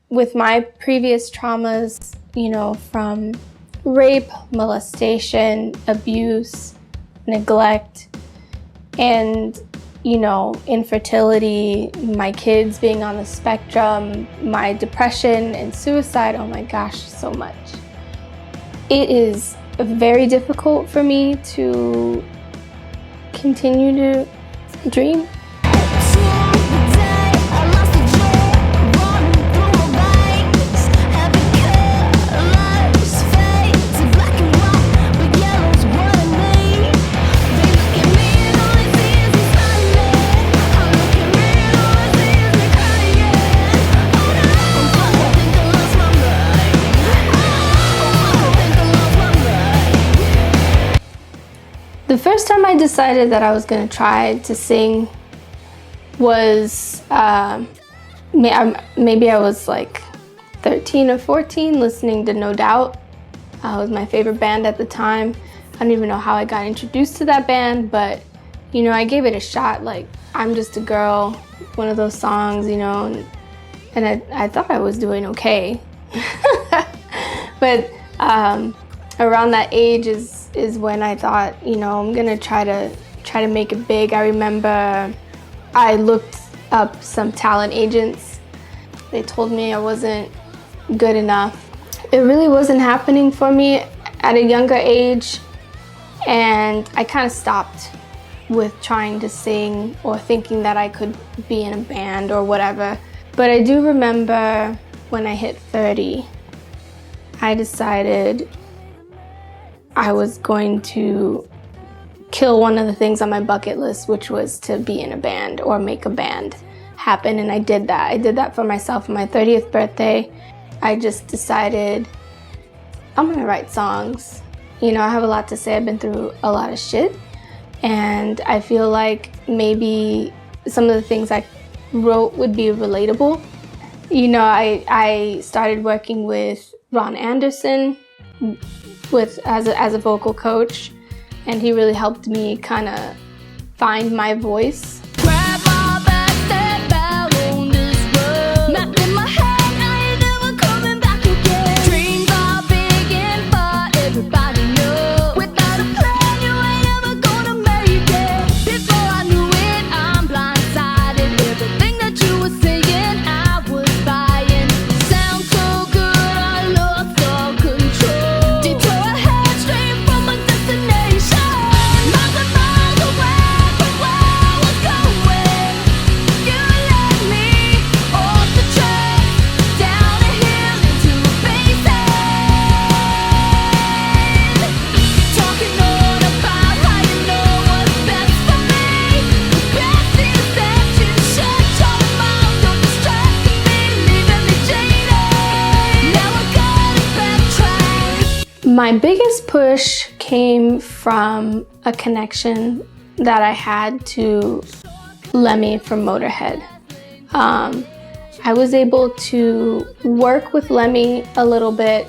with my previous traumas, from rape, molestation, abuse, neglect, and, infertility, my kids being on the spectrum, my depression and suicide, oh my gosh, so much. It is very difficult for me to continue to dream. The first time I decided that I was going to try to sing was maybe I was like 13 or 14, listening to No Doubt. It was my favorite band at the time. I don't even know how I got introduced to that band, but I gave it a shot. Like, I'm Just a Girl, one of those songs, and I thought I was doing okay. But around that age is when I thought, I'm gonna try to make it big. I remember I looked up some talent agents. They told me I wasn't good enough. It really wasn't happening for me at a younger age, and I kind of stopped with trying to sing or thinking that I could be in a band or whatever. But I do remember when I hit 30, I decided I was going to kill one of the things on my bucket list, which was to be in a band or make a band happen. And I did that. I did that for myself on my 30th birthday. I just decided I'm gonna write songs. I have a lot to say. I've been through a lot of shit. And I feel like maybe some of the things I wrote would be relatable. I started working with Ron Anderson as a vocal coach, and he really helped me kind of find my voice. Grab my back, step out on this road. Map in my head, I ain't never coming back again. Dreams are big and far, everybody knows. Without a plan, you ain't ever gonna make it. Before I knew it, I'm blindsided. Everything that you were saying, I was buying. Sounds so good, I lost all control. My biggest push came from a connection that I had to Lemmy from Motorhead. I was able to work with Lemmy a little bit.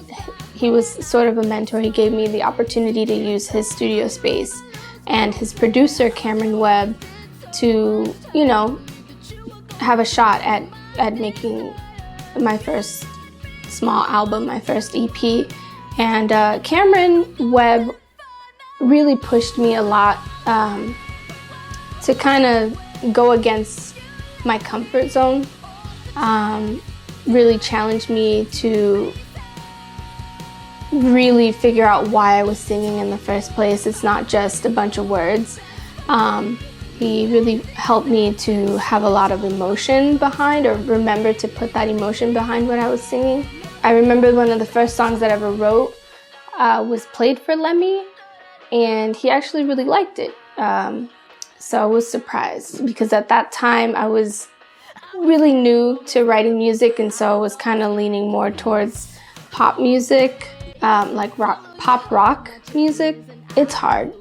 He was sort of a mentor. He gave me the opportunity to use his studio space and his producer, Cameron Webb, to, have a shot at making my first small album, my first EP. And Cameron Webb really pushed me a lot to kind of go against my comfort zone, really challenged me to really figure out why I was singing in the first place. It's not just a bunch of words. He really helped me to have a lot of emotion behind, or remember to put that emotion behind what I was singing. I remember one of the first songs that I ever wrote was played for Lemmy, and he actually really liked it. So I was surprised, because at that time I was really new to writing music, and so I was kind of leaning more towards pop music, like pop rock music. It's hard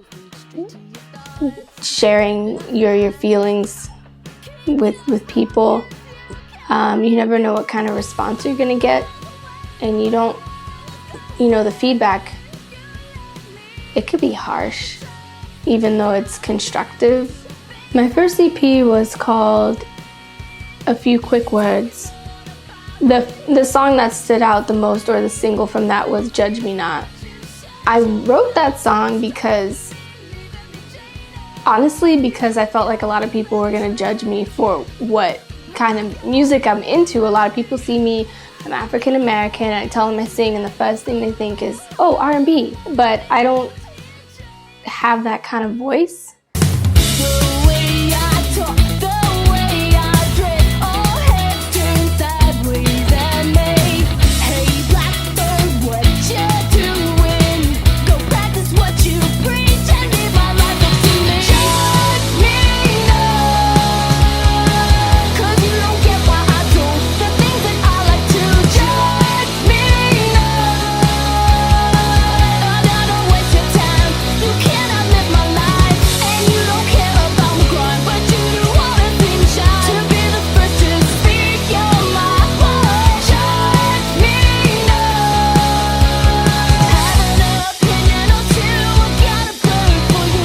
sharing your feelings with people. You never know what kind of response you're gonna get, and you don't, the feedback, it could be harsh, even though it's constructive. My first EP was called A Few Quick Words, The song that stood out the most, or the single from that, was Judge Me Not. I wrote that song because I felt like a lot of people were gonna judge me for what kind of music I'm into. A lot of people see me, I'm African American, and I tell them I sing, and the first thing they think is, oh, R&B. But I don't have that kind of voice.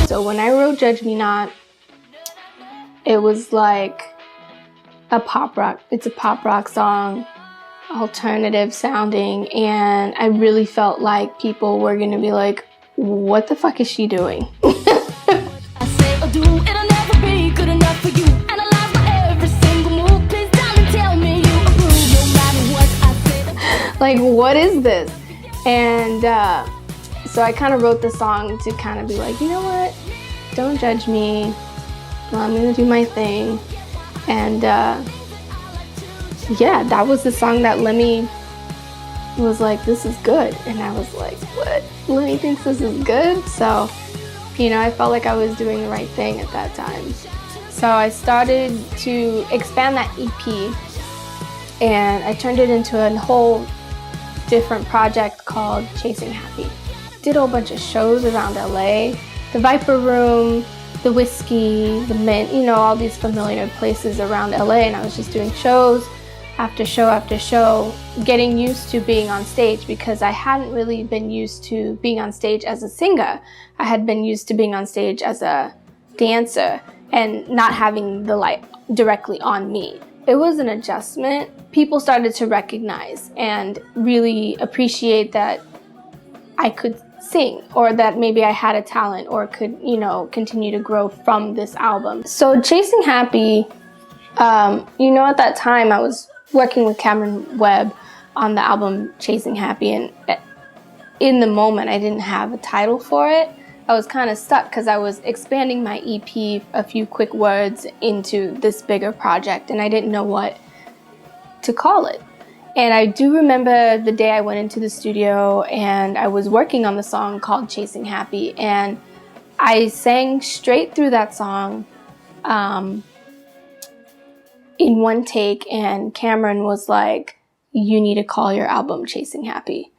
So when I wrote Judge Me Not, it was like a pop rock. It's a pop rock song, alternative sounding, and I really felt like people were gonna be like, what the fuck is she doing? I say or do, it'll never be good enough for you. Analyze my every single move. Please darling, tell me you approve, no matter what I say. Like, what is this? And so I kind of wrote the song to kind of be like, you know what? Don't judge me. I'm gonna do my thing. And yeah, that was the song that Lemmy was like, this is good. And I was like, what? Lemmy thinks this is good? So, you know, I felt like I was doing the right thing at that time. So I started to expand that EP, and I turned it into a whole different project called Chasing Happy. Did a whole bunch of shows around LA, the Viper Room, the Whiskey, the Mint, you know, all these familiar places around LA, and I was just doing shows after show after show, getting used to being on stage, because I hadn't really been used to being on stage as a singer. I had been used to being on stage as a dancer and not having the light directly on me. It was an adjustment. People started to recognize and really appreciate that I could sing, or that maybe I had a talent, or could, you know, continue to grow from this album. So Chasing Happy, you know, at that time I was working with Cameron Webb on the album Chasing Happy, and in the moment I didn't have a title for it. I was kind of stuck because I was expanding my EP a few quick words into this bigger project, and I didn't know what to call it. And I do remember the day I went into the studio and I was working on the song called Chasing Happy, and I sang straight through that song in one take, and Cameron was like, you need to call your album Chasing Happy.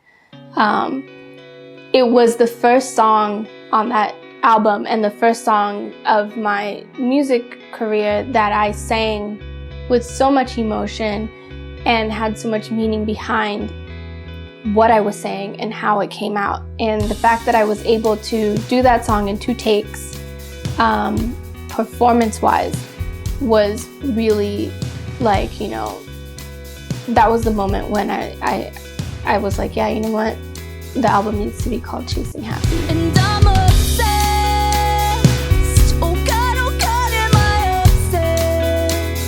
It was the first song on that album and the first song of my music career that I sang with so much emotion and had so much meaning behind what I was saying and how it came out. And the fact that I was able to do that song in 2 takes, performance-wise, was really like, you know, that was the moment when I was like, yeah, you know what? The album needs to be called Chasing Happy. And I'm obsessed. Oh God, am I obsessed?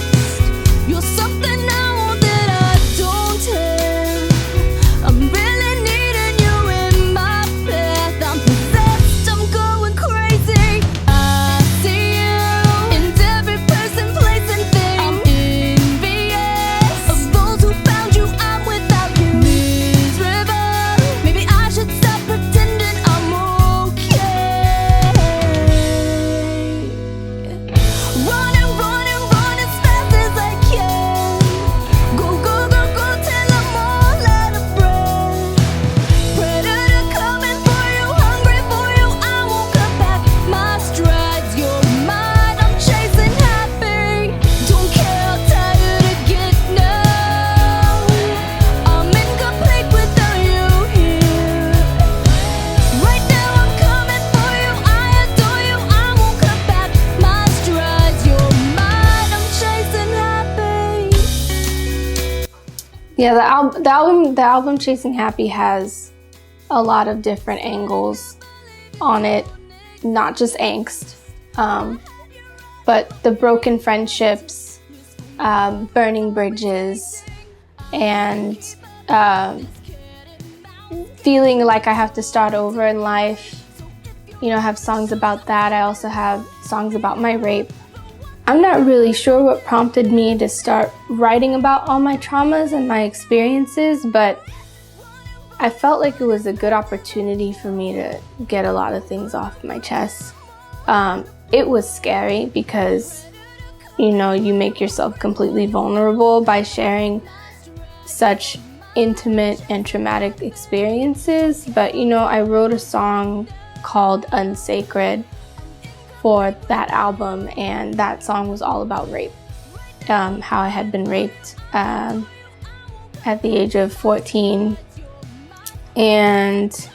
You're something now that I don't have. I'm really needing you in my path. I'm possessed, I'm going crazy. I see you in every person, place, and thing. I'm envious of those who found you. I'm without you. Miserable. Maybe I should stop pretending I'm okay. Yeah, the album Chasing Happy has a lot of different angles on it, not just angst, but the broken friendships, burning bridges, and feeling like I have to start over in life. You know, I have songs about that. I also have songs about my rape. I'm not really sure what prompted me to start writing about all my traumas and my experiences, but I felt like it was a good opportunity for me to get a lot of things off my chest. It was scary because, you know, you make yourself completely vulnerable by sharing such intimate and traumatic experiences. But, you know, I wrote a song called Unsacred for that album, and that song was all about rape, how I had been raped at the age of 14. And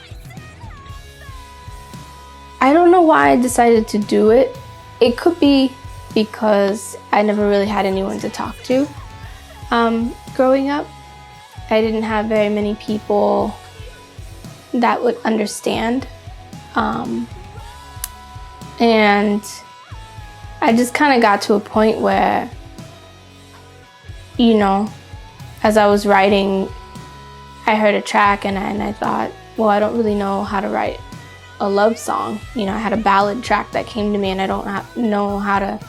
I don't know why I decided to do it. It could be because I never really had anyone to talk to growing up. I didn't have very many people that would understand. And I just kind of got to a point where, you know, as I was writing, I heard a track and I thought, well, I don't really know how to write a love song. You know, I had a ballad track that came to me and I don't know how to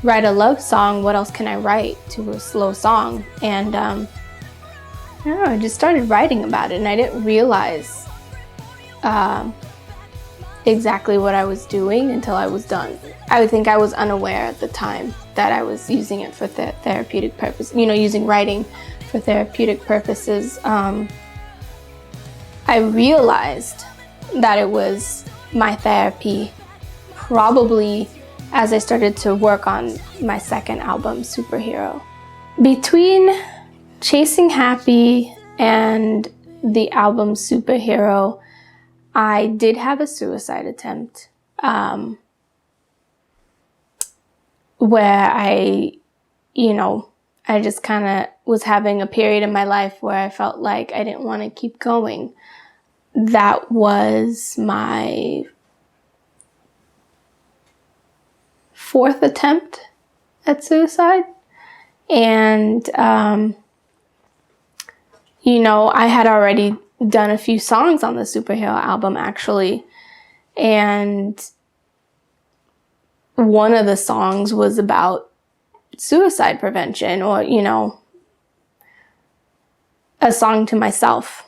write a love song. What else can I write to a slow song? And I don't know, I just started writing about it and I didn't realize exactly what I was doing until I was done. I would think I was unaware at the time that I was using it for therapeutic purpose, you know, using writing for therapeutic purposes. I realized that it was my therapy probably as I started to work on my second album, Superhero. Between Chasing Happy and the album Superhero, I did have a suicide attempt where I just kind of was having a period in my life where I felt like I didn't want to keep going. That was my fourth attempt at suicide. And, I had already done a few songs on the Superhero album, actually. And one of the songs was about suicide prevention, or, a song to myself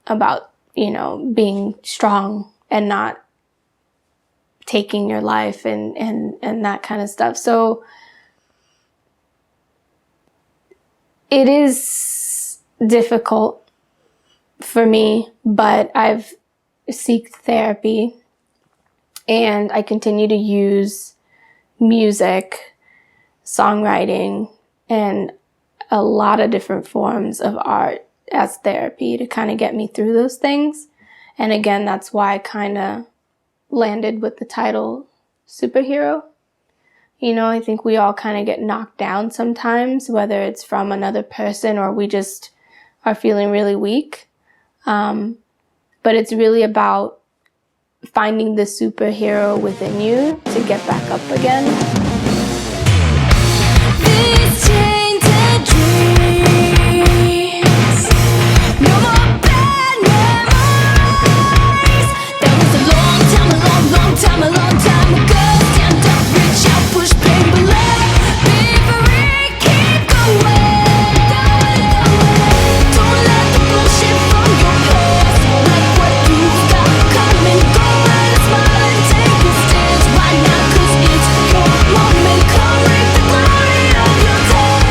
about, being strong and not taking your life and that kind of stuff. So it is difficult for me, but I've sought therapy and I continue to use music, songwriting, and a lot of different forms of art as therapy to kind of get me through those things. And again, that's why I kind of landed with the title Superhero. I think we all kind of get knocked down sometimes, whether it's from another person or we just are feeling really weak. But it's really about finding the superhero within you to get back up again. These tainted dreams, no more bad memories. That was a long time ago. Stand up, reach out, push, pain below. Be free, keep going. Don't let the bullshit from your past like what you've got coming. Go and smile and take a stance right now, 'cause it's your moment. Come reap the glory of your days.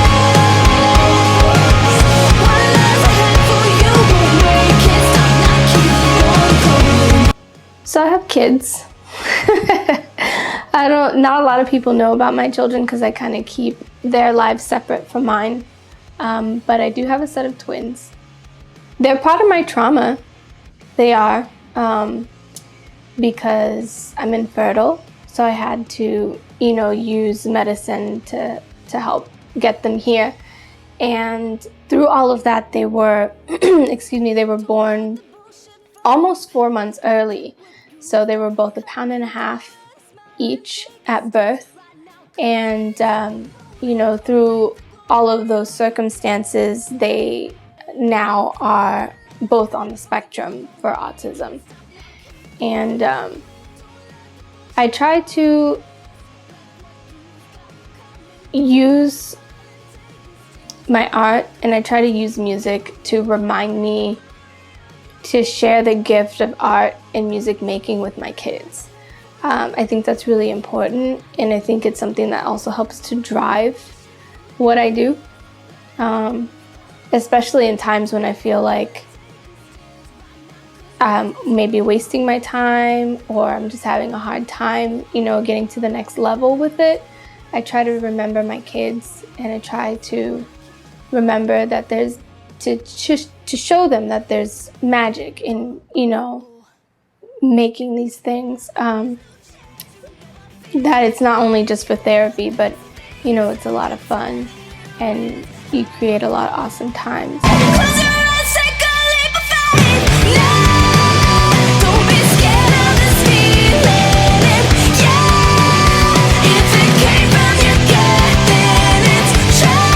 One life's ahead for you, won't wait, can't stop, now keep on going. So I have kids. Not a lot of people know about my children because I kind of keep their lives separate from mine. But I do have a set of twins. They're part of my trauma. They are, because I'm infertile. So I had to, use medicine to help get them here. And through all of that, they were, they were born almost 4 months early. So they were both 1.5 pounds each at birth. And, through all of those circumstances, they now are both on the spectrum for autism. And I try to use my art and I try to use music to remind me to share the gift of art and music making with my kids. I think that's really important, and I think it's something that also helps to drive what I do, especially in times when I feel like I'm maybe wasting my time or I'm just having a hard time, getting to the next level with it. I try to remember my kids, and I try to remember that there's to show them that there's magic in, making these things. That it's not only just for therapy, but, it's a lot of fun and you create a lot of awesome times. Close your eyes, take a leap of faith. No, don't be scared of this feeling. Yeah, if it came from your gut, then it's true.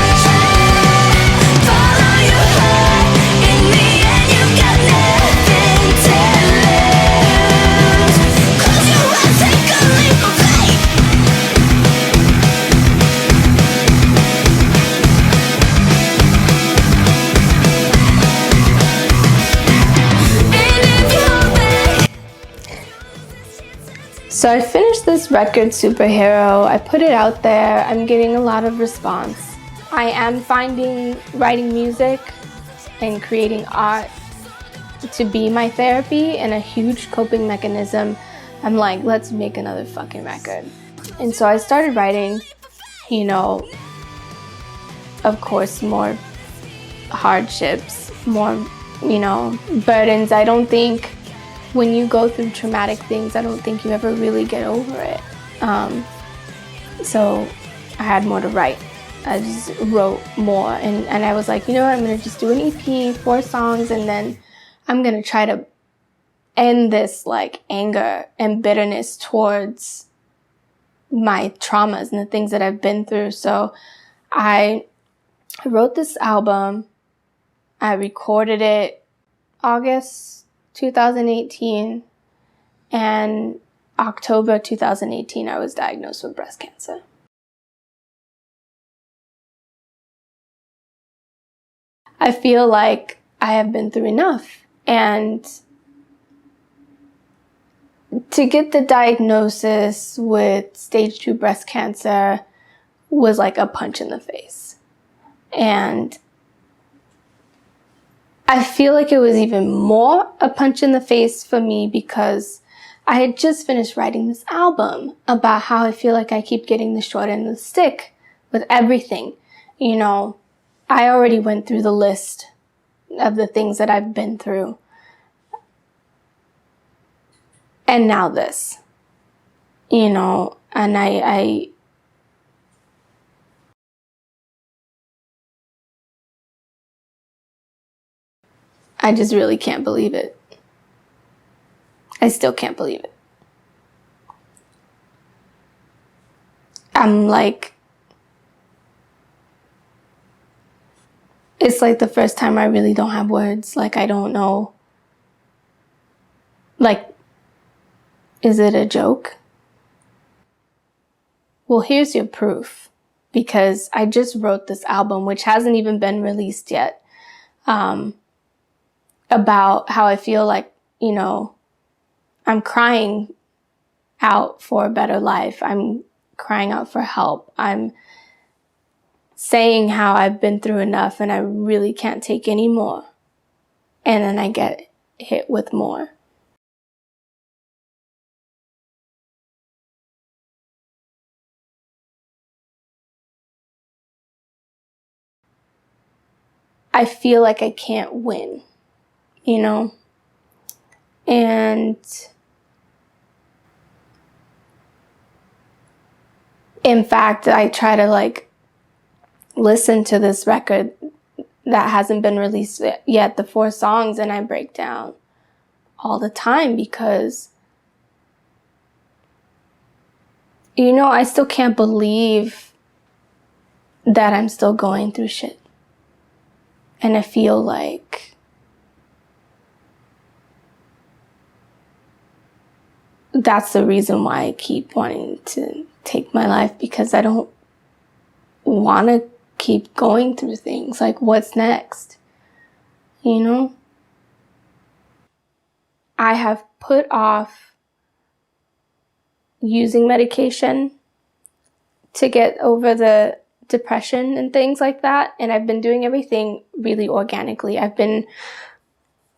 Follow your heart. In the end, you've got nothing to lose. Close your eyes, take a leap of faith. So I finished this record, Superhero. I put it out there. I'm getting a lot of response. I am finding writing music and creating art to be my therapy and a huge coping mechanism. I'm like, let's make another fucking record. And so I started writing, of course, more hardships, more, burdens. I don't think when you go through traumatic things, I don't think you ever really get over it. So I had more to write. I just wrote more, and I was like, I'm gonna just do an EP, 4 songs, and then I'm gonna try to end this like anger and bitterness towards my traumas and the things that I've been through. So I wrote this album. I recorded it August 2018, and October 2018, I was diagnosed with breast cancer. I feel like I have been through enough, and to get the diagnosis with stage 2 breast cancer was like a punch in the face. And I feel like it was even more a punch in the face for me because I had just finished writing this album about how I feel like I keep getting the short end of the stick with everything. I already went through the list of the things that I've been through. And now this, and I just really can't believe it. I still can't believe it. I'm like, it's like the first time I really don't have words. Like, I don't know. Like, is it a joke? Well, here's your proof. Because I just wrote this album, which hasn't even been released yet, about how I feel like, I'm crying out for a better life. I'm crying out for help. I'm saying how I've been through enough and I really can't take any more. And then I get hit with more. I feel like I can't win, And in fact, I try to listen to this record that hasn't been released yet, the 4 songs, and I break down all the time because, you know, I still can't believe that I'm still going through shit. And I feel like that's the reason why I keep wanting to take my life, because I don't want to keep going through things. Like, what's next? You know? I have put off using medication to get over the depression and things like that. And I've been doing everything really organically. I've been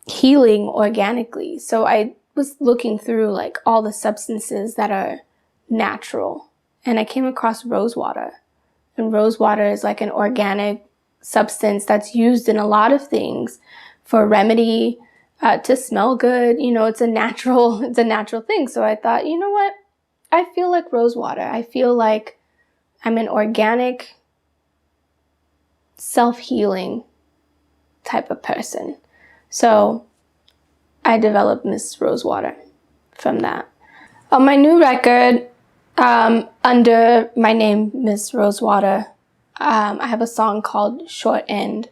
healing organically. So I was looking through like all the substances that are natural. And I came across rose water. And rose water is like an organic substance that's used in a lot of things for remedy, to smell good. You know, it's a natural thing. So I thought, you know what? I feel like rose water. I feel like I'm an organic, self-healing type of person. So I developed Miss Rosewater from that. On my new record, under my name, Miss Rosewater, I have a song called Short End.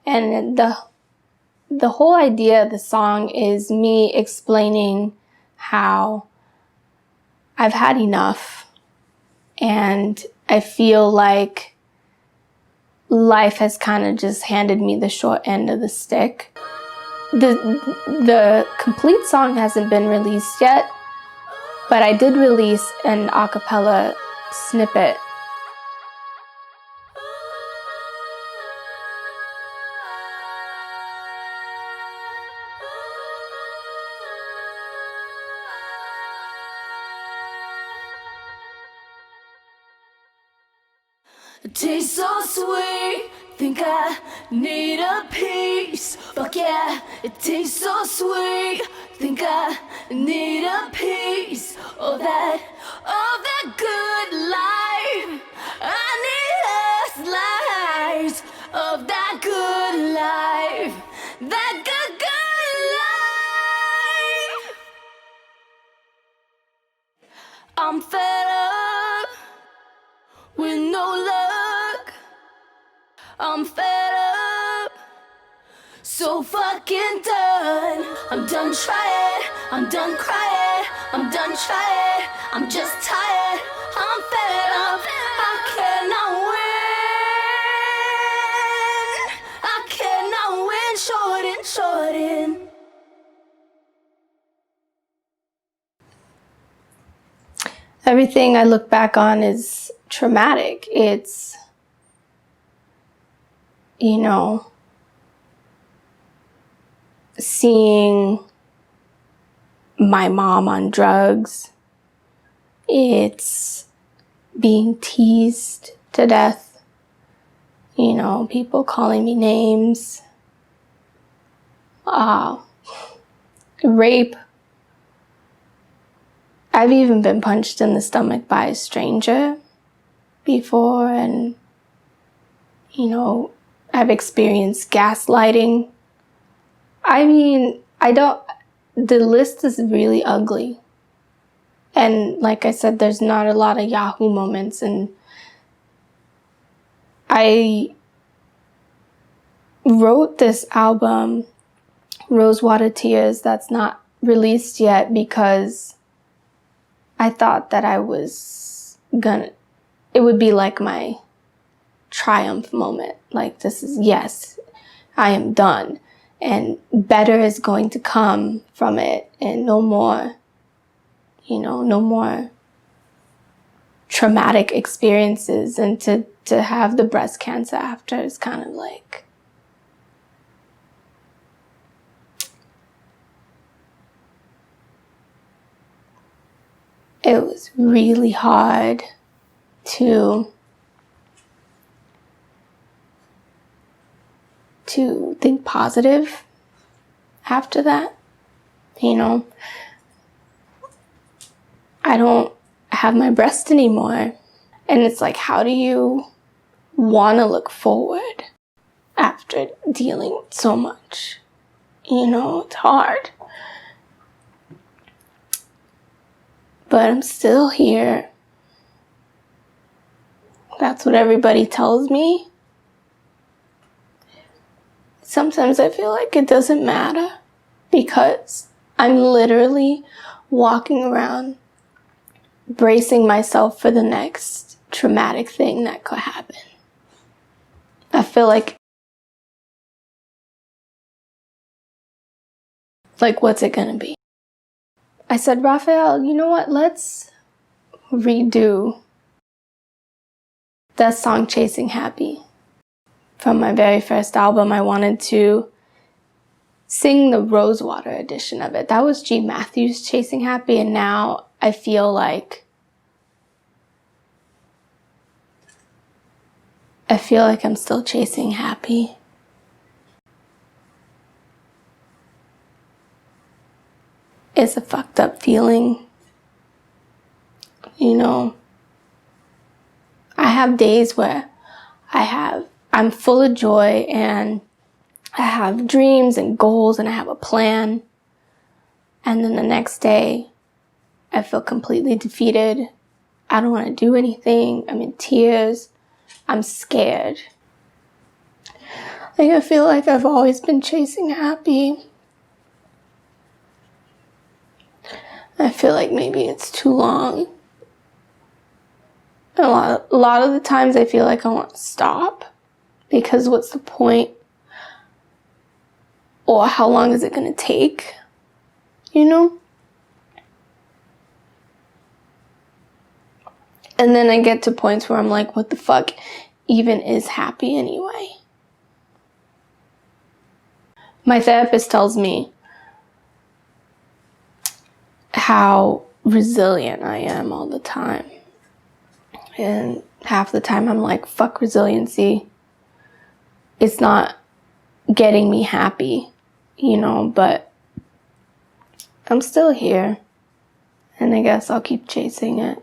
And the whole idea of the song is me explaining how I've had enough, and I feel like life has kind of just handed me the short end of the stick. The complete song hasn't been released yet, but I did release an a cappella snippet. It tastes so sweet, think I need a piece. Fuck yeah, it tastes so sweet, think I need a piece of that good life. I need a slice of that good life, that good life. I'm fed up with no luck. I'm fed up, so fucking done. I'm done trying, I'm done crying, I'm done trying, I'm just tired. I'm fed up, I cannot win. I cannot win, short in. Everything I look back on is traumatic. It's, you know, seeing my mom on drugs. It's being teased to death. You know, people calling me names. Rape. I've even been punched in the stomach by a stranger before, and, you know, I've experienced gaslighting. I mean, the list is really ugly. And like I said, there's not a lot of Yahoo moments, and I wrote this album, Rosewater Tears, that's not released yet because I thought that it would be like my triumph moment. Like, this is, yes, I am done. And better is going to come from it. And no more, you know, no more traumatic experiences. And to have the breast cancer after is kind of like, it was really hard to think positive after that. You know, I don't have my breast anymore. And it's like, how do you want to look forward after dealing with so much. You know, it's hard. But I'm still here. That's what everybody tells me. Sometimes I feel like it doesn't matter because I'm literally walking around bracing myself for the next traumatic thing that could happen. I feel like what's it gonna be? I said, Raphael, you know what? Let's redo that song Chasing Happy. From my very first album, I wanted to sing the Rosewater edition of it. That was G. Matthews' Chasing Happy, and now I feel like I'm still chasing happy. It's a fucked up feeling. You know, I have days where I'm full of joy and I have dreams and goals and I have a plan. And then the next day, I feel completely defeated. I don't want to do anything. I'm in tears. I'm scared. I feel like I've always been chasing happy. I feel like maybe it's too long. A lot of the times I feel like I want to stop because what's the point? Or how long is it going to take? You know? And then I get to points where I'm like, what the fuck even is happy anyway? My therapist tells me how resilient I am all the time. And half the time I'm like, fuck resiliency. It's not getting me happy, you know, but I'm still here. And I guess I'll keep chasing it.